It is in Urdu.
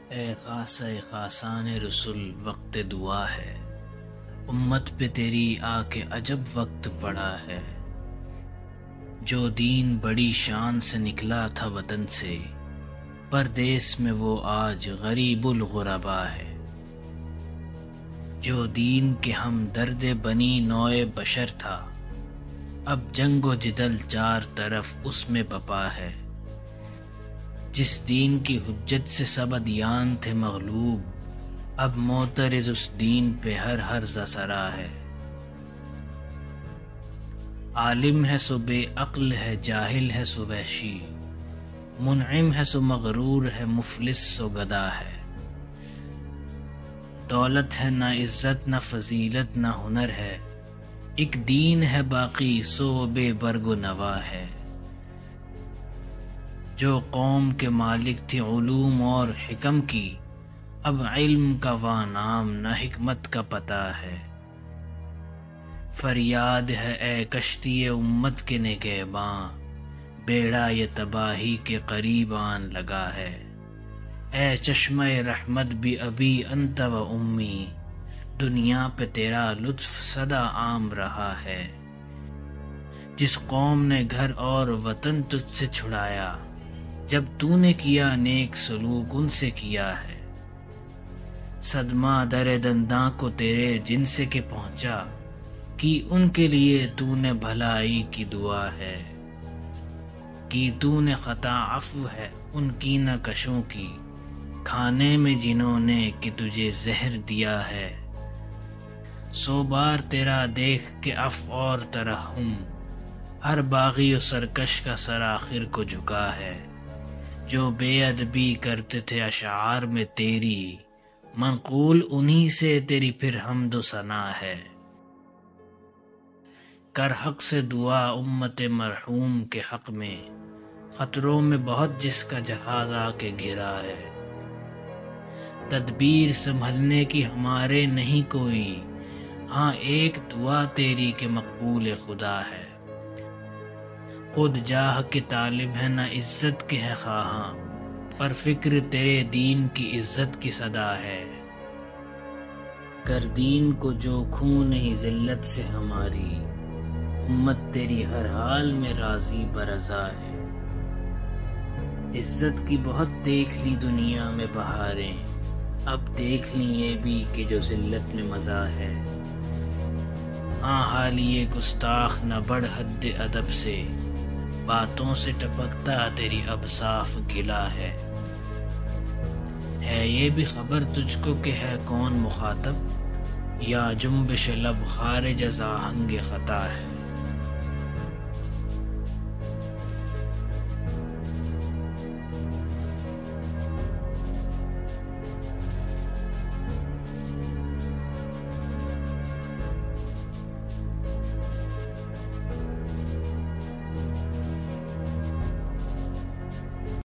اے خاصہ خاصان رسول وقت دعا ہے، امت پہ تیری آ کے عجب وقت پڑا ہے۔ جو دین بڑی شان سے نکلا تھا وطن سے، پردیس میں وہ آج غریب الغربا ہے۔ جو دین کے ہم درد بنی نوع بشر تھا، اب جنگ و جدل چار طرف اس میں بپا ہے۔ جس دین کی حجت سے سب ادیان تھے مغلوب، اب معترض اس دین پہ ہر زسرا ہے۔ عالم ہے سو بے عقل ہے، جاہل ہے سو وحشی، منعم ہے سو مغرور ہے، مفلس سو گدا ہے۔ دولت ہے نہ عزت نہ فضیلت نہ ہنر ہے، ایک دین ہے باقی سو بے برگ و نوا ہے۔ جو قوم کے مالک تھی علوم اور حکم کی، اب علم کا وا نام نہ حکمت کا پتہ ہے۔ فریاد ہے اے کشتی امت کے نگہباں، بیڑا یہ تباہی کے قریب آن لگا ہے۔ اے چشمہ رحمت بھی ابی انت و امی، دنیا پہ تیرا لطف سدا عام رہا ہے۔ جس قوم نے گھر اور وطن تجھ سے چھڑایا، جب تو نے کیا نیک سلوک ان سے کیا ہے۔ صدمہ در دنداں کو تیرے جن سے کہ پہنچا، کی ان کے لیے تو نے بھلائی کی دعا ہے۔ کی تو نے خطا عفو ہے ان کی نہ کشوں کی، کھانے میں جنہوں نے کہ تجھے زہر دیا ہے۔ سو بار تیرا دیکھ کے عفو اور ترحم، ہر باغی و سرکش کا سر آخر کو جھکا ہے۔ جو بے ادبی کرتے تھے اشعار میں تیری، منقول انہی سے تیری پھر حمد و ثنا ہے۔ کر حق سے دعا امت مرحوم کے حق میں، خطروں میں بہت جس کا جہاز آ کے گھرا ہے۔ تدبیر سنبھلنے کی ہمارے نہیں کوئی، ہاں ایک دعا تیری کے مقبول خدا ہے۔ خود جاہ کے طالب ہے نہ عزت کے ہے خواہاں، پر فکر تیرے دین کی عزت کی صدا ہے۔ کر دین کو جو کھو نہیں ذلت سے ہماری، امت تیری ہر حال میں راضی برضا ہے۔ عزت کی بہت دیکھ لی دنیا میں بہاریں، اب دیکھ لی یہ بھی کہ جو ذلت میں مزہ ہے۔ ہاں حال یہ گستاخ نہ بڑھ حد ادب سے، باتوں سے ٹپکتا تیری اب صاف گلا ہے۔ ہے یہ بھی خبر تجھ کو کہ ہے کون مخاطب، یا جنبش لب خارج از آہنگ خطا ہے۔